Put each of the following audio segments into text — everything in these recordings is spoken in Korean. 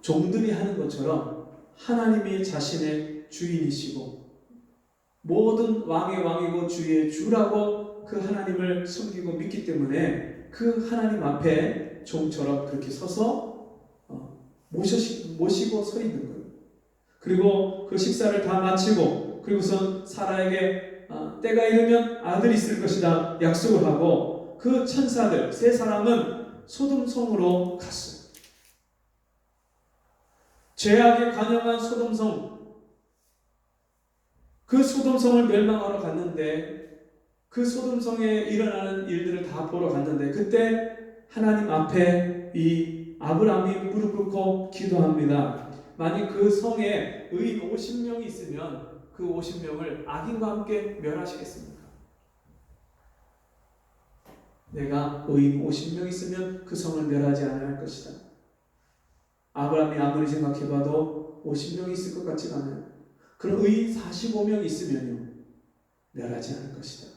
종들이 하는 것처럼 하나님이 자신의 주인이시고 모든 왕의 왕이고 주의 주라고 그 하나님을 섬기고 믿기 때문에 그 하나님 앞에 종처럼 그렇게 서서 모시고 서 있는 거예요. 그리고 그 식사를 다 마치고 그리고선 사라에게 때가 이르면 아들이 있을 것이다 약속을 하고 그 천사들 세 사람은 소돔성으로 갔어요. 죄악에 관영한 소돔성, 그 소돔성을 멸망하러 갔는데 그 소돔성에 일어나는 일들을 다 보러 갔는데 그때 하나님 앞에 이 아브라함이 무릎 꿇고 기도합니다. 만약 그 성에 의인 50명이 있으면 그 50명을 악인과 함께 멸하시겠습니까? 내가 의인 50명 있으면 그 성을 멸하지 않을 것이다. 아브라함이 아무리 생각해봐도 50명이 있을 것 같지가 않아요. 그럼 의인 45명 있으면요 멸하지 않을 것이다.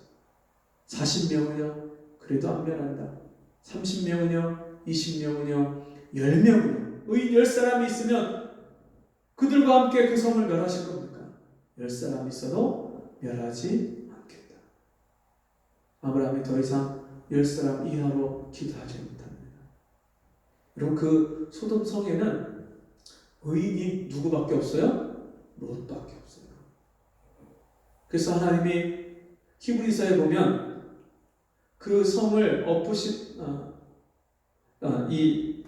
40명은요 그래도 안 멸한다. 30명은요 20명은요 10명은요 의인 10사람이 있으면 그들과 함께 그 성을 멸하실 겁니까? 10사람이 있어도 멸하지 않겠다. 아브라함이 더 이상 10사람 이하로 기도하지 못합니다. 여러분 그 소돔성에는 의인이 누구밖에 없어요? 롯밖에 없어요. 그래서 하나님이 히브리서에 보면 그 성을 엎으신 이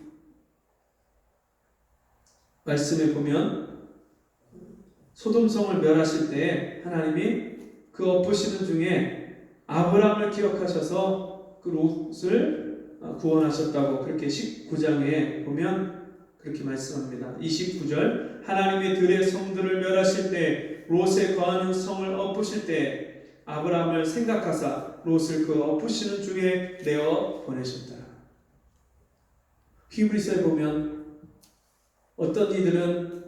말씀에 보면 소돔성을 멸하실 때 하나님이 그 엎으시는 중에 아브라함을 기억하셔서 그 롯을 구원하셨다고 그렇게 19장에 보면 그렇게 말씀합니다. 29절 하나님이 들의 성들을 멸하실 때 롯에 거하는 성을 엎으실 때 아브라함을 생각하사 롯을 그 엎으시는 중에 내어 보내셨다. 히브리서에 보면 어떤 이들은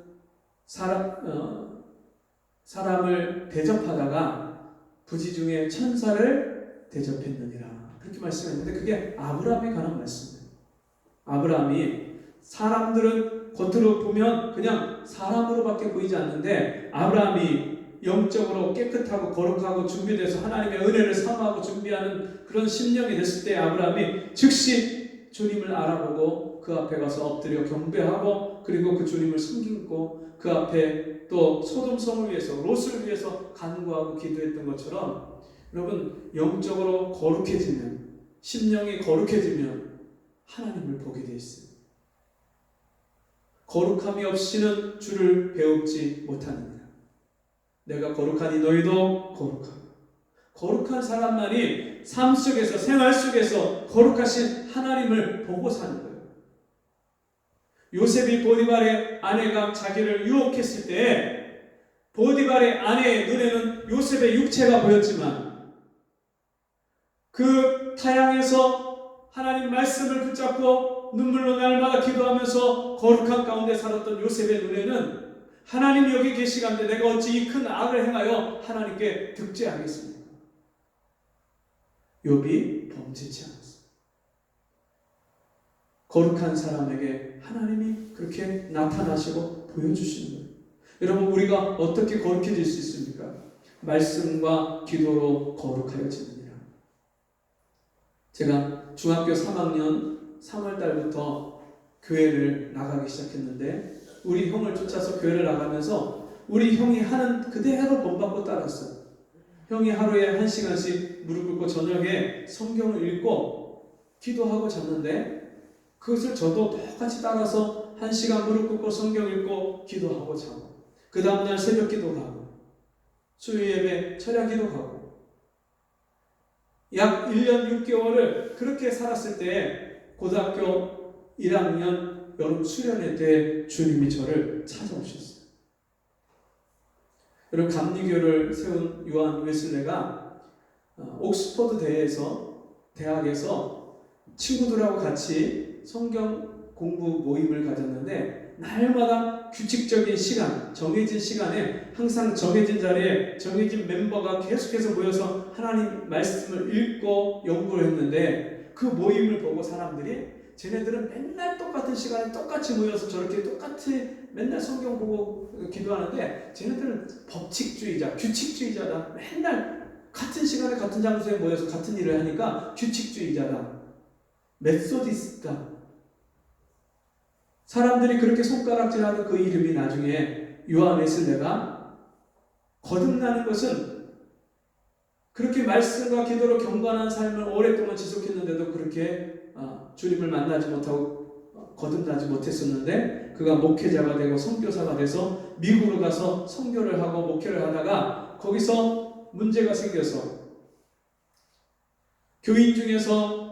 사람을 대접하다가 부지 중에 천사를 대접했느니라 그렇게 말씀했는데 그게 아브라함에 관한 말씀이에요. 아브라함이 사람들은 겉으로 보면 그냥 사람으로밖에 보이지 않는데 아브라함이 영적으로 깨끗하고 거룩하고 준비돼서 하나님의 은혜를 사모하고 준비하는 그런 심령이 됐을 때 아브라함이 즉시 주님을 알아보고 그 앞에 가서 엎드려 경배하고 그리고 그 주님을 섬기고 그 앞에 또 소돔성을 위해서 롯을 위해서 간구하고 기도했던 것처럼 여러분 영적으로 거룩해지면 심령이 거룩해지면 하나님을 보게 돼 있어요. 거룩함이 없이는 주를 배웁지 못하느니라. 내가 거룩하니 너희도 거룩하고 거룩한 사람만이 삶 속에서 생활 속에서 거룩하신 하나님을 보고 사는 거예요. 요셉이 보디발의 아내가 자기를 유혹했을 때 보디발의 아내의 눈에는 요셉의 육체가 보였지만 그 타향에서 하나님 말씀을 붙잡고 눈물로 날마다 기도하면서 거룩한 가운데 살았던 요셉의 눈에는 하나님이 여기 계시간데 내가 어찌 이 큰 악을 행하여 하나님께 득죄하겠습니까? 욥이 범죄치 않았어요. 거룩한 사람에게 하나님이 그렇게 나타나시고 보여주시는 거예요. 여러분 우리가 어떻게 거룩해질 수 있습니까? 말씀과 기도로 거룩하여지느니라. 제가 중학교 3학년 3월달부터 교회를 나가기 시작했는데 우리 형을 쫓아서 교회를 나가면서 우리 형이 하는 그대로 본받고 따랐어요. 형이 하루에 1시간씩 무릎 꿇고 저녁에 성경을 읽고 기도하고 잤는데 그것을 저도 똑같이 따라서 1시간 무릎 꿇고 성경 읽고 기도하고 자고 그 다음날 새벽 기도 가고 수요 예배 철야 기도 가고 약 1년 6개월을 그렇게 살았을 때 고등학교 1학년 여름 수련회 때 주님이 저를 찾아오셨어요. 여러분 감리교를 세운 요한 웨슬레가 옥스퍼드 대학에서 친구들하고 같이 성경 공부 모임을 가졌는데 날마다 규칙적인 시간, 정해진 시간에 항상 정해진 자리에 정해진 멤버가 계속해서 모여서 하나님 말씀을 읽고 연구를 했는데 그 모임을 보고 사람들이 쟤네들은 맨날 똑같은 시간에 똑같이 모여서 저렇게 똑같이 맨날 성경 보고 기도하는데 쟤네들은 법칙주의자, 규칙주의자다. 맨날 같은 시간에 같은 장소에 모여서 같은 일을 하니까 규칙주의자다. 메소디스트다. 사람들이 그렇게 손가락질하는 그 이름이 나중에 요한 웨슬레가 거듭나는 것은 그렇게 말씀과 기도로 경건한 삶을 오랫동안 지속했는데도 그렇게 주님을 만나지 못하고 거듭나지 못했었는데 그가 목회자가 되고 선교사가 돼서 미국으로 가서 선교를 하고 목회를 하다가 거기서 문제가 생겨서 교인 중에서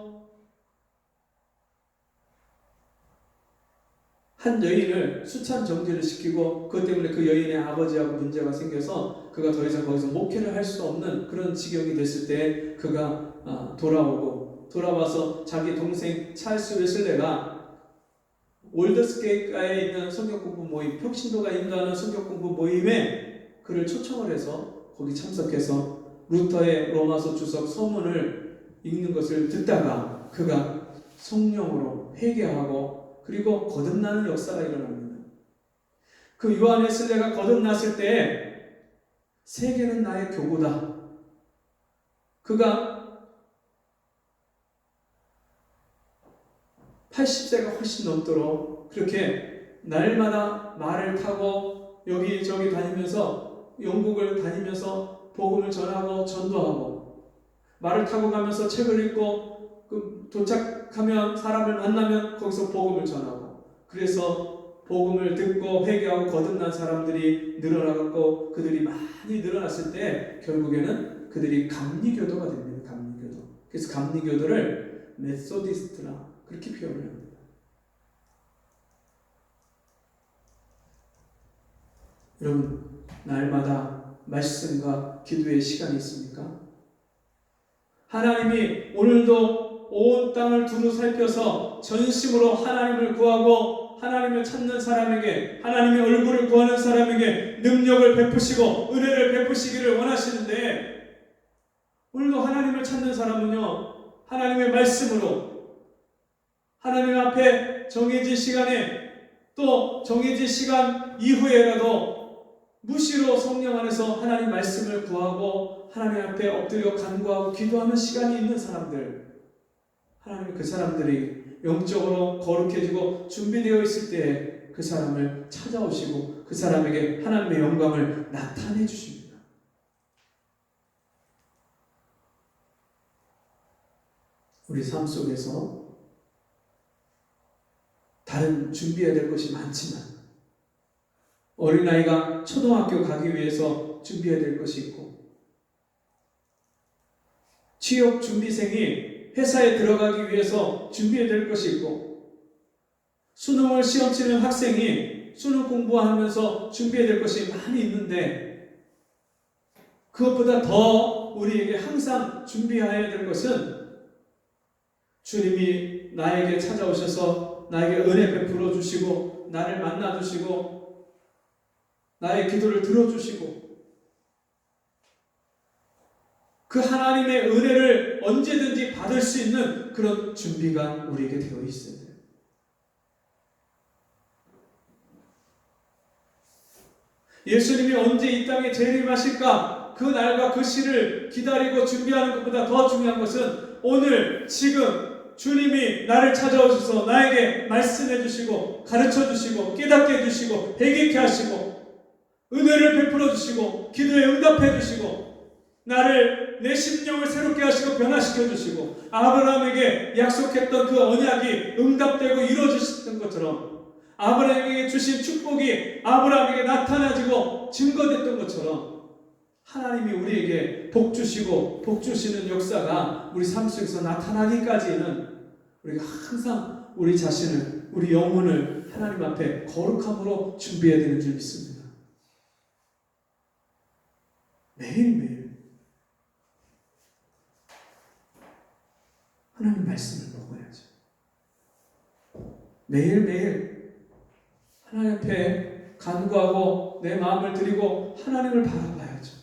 한 여인을 수찬 정지를 시키고 그것 때문에 그 여인의 아버지하고 문제가 생겨서 그가 더 이상 거기서 목회를 할 수 없는 그런 지경이 됐을 때 그가 돌아와서 자기 동생 찰스 웨슬레가 올더스게이트가에 있는 성경공부 모임, 평신도가 인도하는 성경공부 모임에 그를 초청을 해서 거기 참석해서 루터의 로마서 주석 서문을 읽는 것을 듣다가 그가 성령으로 회개하고 그리고 거듭나는 역사가 일어납니다. 그 요한 웨슬레가 거듭났을 때 세계는 나의 교구다. 그가 80세가 훨씬 넘도록 그렇게 날마다 말을 타고 여기저기 다니면서 영국을 다니면서 복음을 전하고 전도하고 말을 타고 가면서 책을 읽고 도착하면 사람을 만나면 거기서 복음을 전하고 그래서 복음을 듣고 회개하고 거듭난 사람들이 늘어나고 그들이 많이 늘어났을 때 결국에는 그들이 감리교도가 됩니다. 감리교도. 그래서 감리교도를 메소디스트라 그렇게 표현을 합니다. 여러분, 날마다 말씀과 기도의 시간이 있습니까? 하나님이 오늘도 온 땅을 두루 살펴서 전심으로 하나님을 구하고 하나님을 찾는 사람에게 하나님의 얼굴을 구하는 사람에게 능력을 베푸시고 은혜를 베푸시기를 원하시는데 오늘도 하나님을 찾는 사람은요 하나님의 말씀으로 하나님 앞에 정해진 시간에 또 정해진 시간 이후에라도 무시로 성령 안에서 하나님 말씀을 구하고 하나님 앞에 엎드려 간구하고 기도하는 시간이 있는 사람들, 하나님 그 사람들이 영적으로 거룩해지고 준비되어 있을 때 그 사람을 찾아오시고 그 사람에게 하나님의 영광을 나타내 주십니다. 우리 삶 속에서 다른 준비해야 될 것이 많지만 어린아이가 초등학교 가기 위해서 준비해야 될 것이 있고 취업 준비생이 회사에 들어가기 위해서 준비해야 될 것이 있고 수능을 시험 치는 학생이 수능 공부하면서 준비해야 될 것이 많이 있는데 그것보다 더 우리에게 항상 준비해야 될 것은 주님이 나에게 찾아오셔서 나에게 은혜 베풀어 주시고 나를 만나 주시고 나의 기도를 들어주시고 그 하나님의 은혜를 언제든지 받을 수 있는 그런 준비가 우리에게 되어 있어야 돼요. 예수님이 언제 이 땅에 재림하실까? 그 날과 그 시를 기다리고 준비하는 것보다 더 중요한 것은 오늘 지금 주님이 나를 찾아오셔서 나에게 말씀해 주시고 가르쳐 주시고 깨닫게 해주시고 회개케 하시고 은혜를 베풀어 주시고 기도에 응답해 주시고 나를 내 심령을 새롭게 하시고 변화시켜 주시고 아브라함에게 약속했던 그 언약이 응답되고 이루어지셨던 것처럼 아브라함에게 주신 축복이 아브라함에게 나타나지고 증거됐던 것처럼 하나님이 우리에게 복 주시고 복 주시는 역사가 우리 삶 속에서 나타나기까지는 우리가 항상 우리 자신을 우리 영혼을 하나님 앞에 거룩함으로 준비해야 되는 줄 믿습니다. 매일매일 하나님 말씀을 먹어야죠. 매일매일 하나님 앞에 간구하고 내 마음을 드리고 하나님을 바라봐야죠.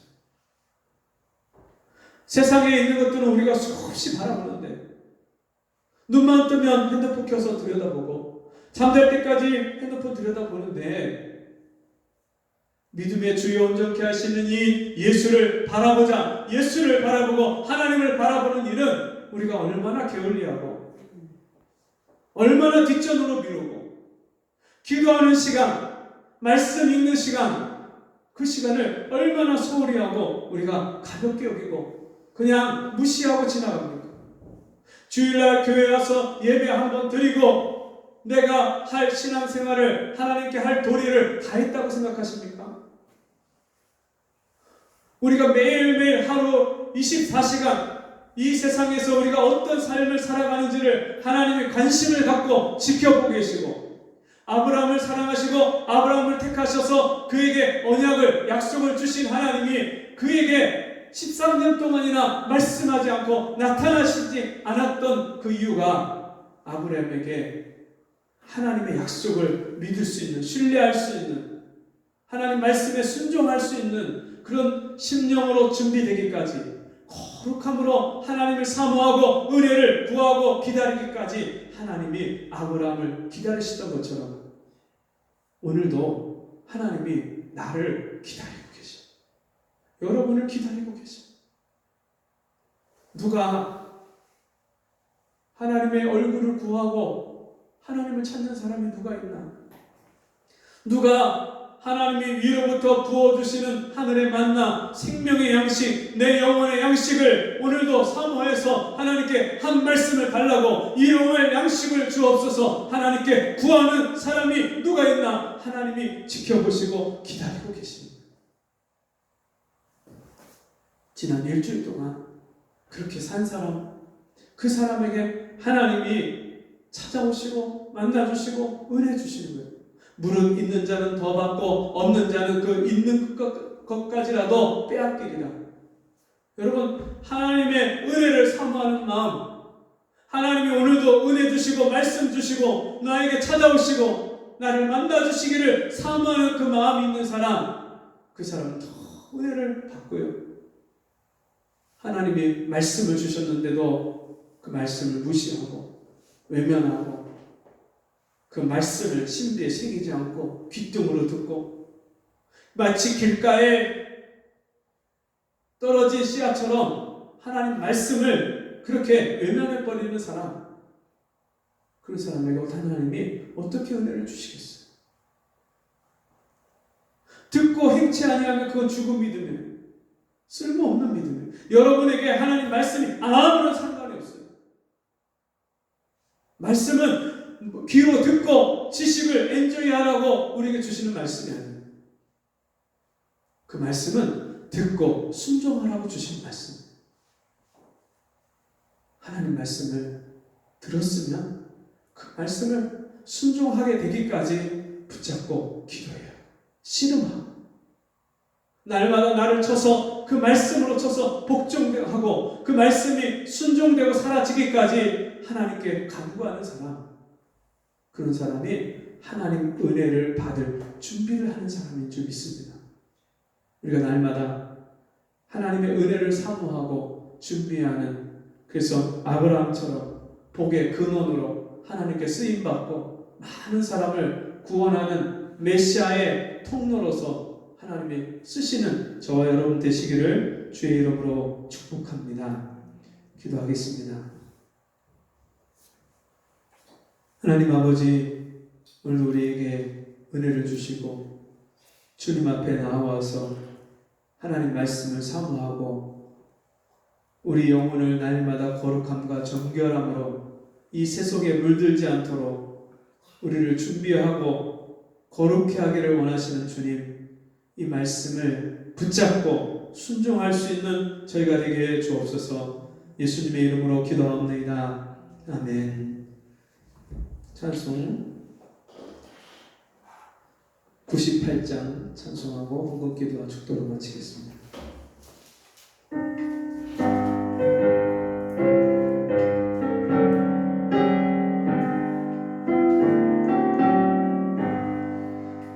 세상에 있는 것들은 우리가 수없이 바라보는데 눈만 뜨면 핸드폰 켜서 들여다보고 잠잘 때까지 핸드폰 들여다보는데 믿음의 주여 온전케 하시는 이 예수를 바라보자, 예수를 바라보고 하나님을 바라보는 일은 우리가 얼마나 게을리하고 얼마나 뒷전으로 미루고 기도하는 시간, 말씀 읽는 시간, 그 시간을 얼마나 소홀히 하고 우리가 가볍게 여기고 그냥 무시하고 지나갑니까? 주일날 교회 와서 예배 한번 드리고 내가 할 신앙생활을 하나님께 할 도리를 다 했다고 생각하십니까? 우리가 매일매일 하루 24시간 이 세상에서 우리가 어떤 삶을 살아가는지를 하나님이 관심을 갖고 지켜보고 계시고 아브라함을 사랑하시고 아브라함을 택하셔서 그에게 언약을 약속을 주신 하나님이 그에게 13년 동안이나 말씀하지 않고 나타나시지 않았던 그 이유가 아브라함에게 하나님의 약속을 믿을 수 있는, 신뢰할 수 있는, 하나님 말씀에 순종할 수 있는 그런 심령으로 준비되기까지, 거룩함으로 하나님을 사모하고 은혜를 구하고 기다리기까지 하나님이 아브라함을 기다리시던 것처럼 오늘도 하나님이 나를 기다리고 계셔. 여러분을 기다리고 계셔. 누가 하나님의 얼굴을 구하고 하나님을 찾는 사람이 누가 있나? 누가 하나님이 위로부터 부어주시는 하늘의 만나, 생명의 양식, 내 영혼의 양식을 오늘도 사모해서 하나님께 한 말씀을 달라고 이 영혼의 양식을 주옵소서 하나님께 구하는 사람이 누가 있나? 하나님이 지켜보시고 기다리고 계십니다. 지난 일주일 동안 그렇게 산 사람, 그 사람에게 하나님이 찾아오시고 만나주시고 은혜 주시는 거예요. 무릇 있는 자는 더 받고 없는 자는 그 있는 것까지라도 빼앗기리라. 여러분, 하나님의 은혜를 사모하는 마음, 하나님이 오늘도 은혜 주시고 말씀 주시고 나에게 찾아오시고 나를 만나주시기를 사모하는 그 마음이 있는 사람, 그 사람은 더 은혜를 받고요. 하나님이 말씀을 주셨는데도 그 말씀을 무시하고 외면하고 그 말씀을 신비에 새기지 않고 귓등으로 듣고 마치 길가에 떨어진 씨앗처럼 하나님 말씀을 그렇게 외면해버리는 사람, 그런 사람에게 하나님이 어떻게 은혜를 주시겠어요? 듣고 행치 아니하면 그건 죽은 믿음이에요. 쓸모없는 믿음이에요. 여러분에게 하나님 말씀이 아무런 상관이 없어요. 말씀은 귀로 듣고 지식을 엔조이하라고 우리에게 주시는 말씀이 아니에요. 그 말씀은 듣고 순종하라고 주신 말씀. 하나님 말씀을 들었으면 그 말씀을 순종하게 되기까지 붙잡고 기도해요. 씨름하고 날마다 나를 쳐서 그 말씀으로 쳐서 복종하고 그 말씀이 순종되고 사라지기까지 하나님께 간구하는 사람, 그런 사람이 하나님 은혜를 받을 준비를 하는 사람인 줄 믿습니다. 우리가 날마다 하나님의 은혜를 사모하고 준비하는, 그래서 아브라함처럼 복의 근원으로 하나님께 쓰임받고 많은 사람을 구원하는 메시아의 통로로서 하나님이 쓰시는 저와 여러분 되시기를 주의 이름으로 축복합니다. 기도하겠습니다. 하나님 아버지, 오늘 우리에게 은혜를 주시고 주님 앞에 나와서 하나님 말씀을 사모하고 우리 영혼을 날마다 거룩함과 정결함으로 이 세속에 물들지 않도록 우리를 준비하고 거룩해 하기를 원하시는 주님, 이 말씀을 붙잡고 순종할 수 있는 저희가 되게 주옵소서. 예수님의 이름으로 기도합니다. 아멘. 찬송 98장 찬송하고 헌금 기도와 축도로 마치겠습니다.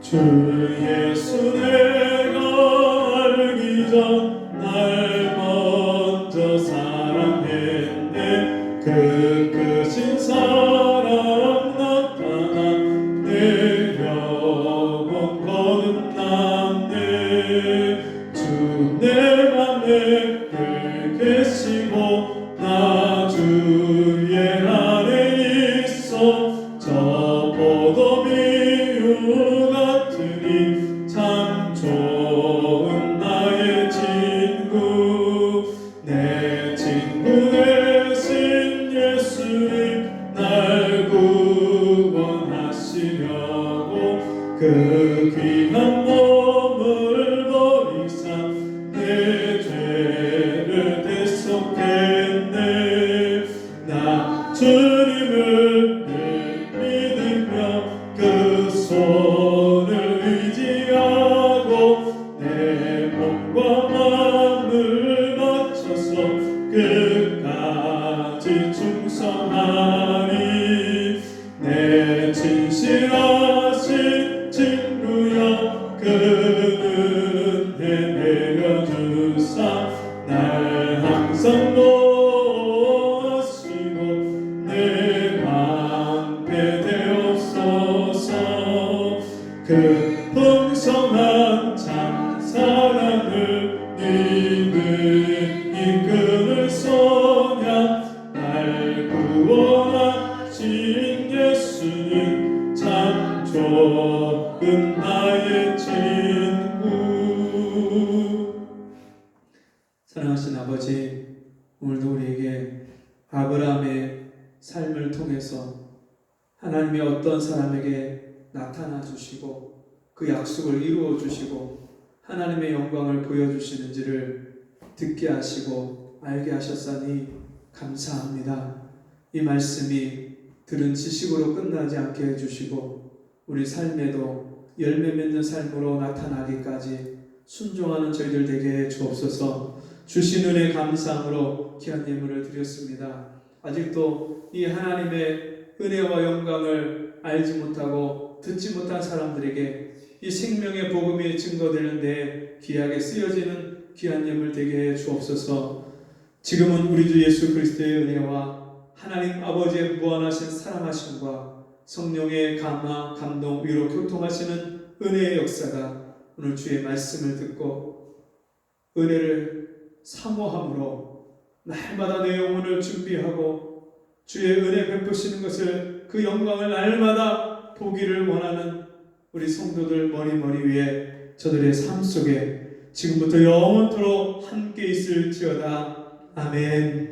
주 예수 내가 알기 전 날 먼저 사랑했네. 그 크신 하나님이 어떤 사람에게 나타나 주시고 그 약속을 이루어 주시고 하나님의 영광을 보여주시는지를 듣게 하시고 알게 하셨사니 감사합니다. 이 말씀이 들은 지식으로 끝나지 않게 해주시고 우리 삶에도 열매 맺는 삶으로 나타나기까지 순종하는 저희들 되게 해 주옵소서. 주신 은혜 감사함으로 귀한 예물을 드렸습니다. 아직도 이 하나님의 은혜와 영광을 알지 못하고 듣지 못한 사람들에게 이 생명의 복음이 증거되는데 귀하게 쓰여지는 귀한 예물 되게 해 주옵소서. 지금은 우리 주 예수 그리스도의 은혜와 하나님 아버지의 무한하신 사랑하심과 성령의 감화, 감동, 위로 교통하시는 은혜의 역사가 오늘 주의 말씀을 듣고 은혜를 사모함으로 날마다 내 영혼을 준비하고 주의 은혜 베푸시는 것을 그 영광을 날마다 보기를 원하는 우리 성도들 머리 위에 저들의 삶 속에 지금부터 영원토록 함께 있을지어다. 아멘.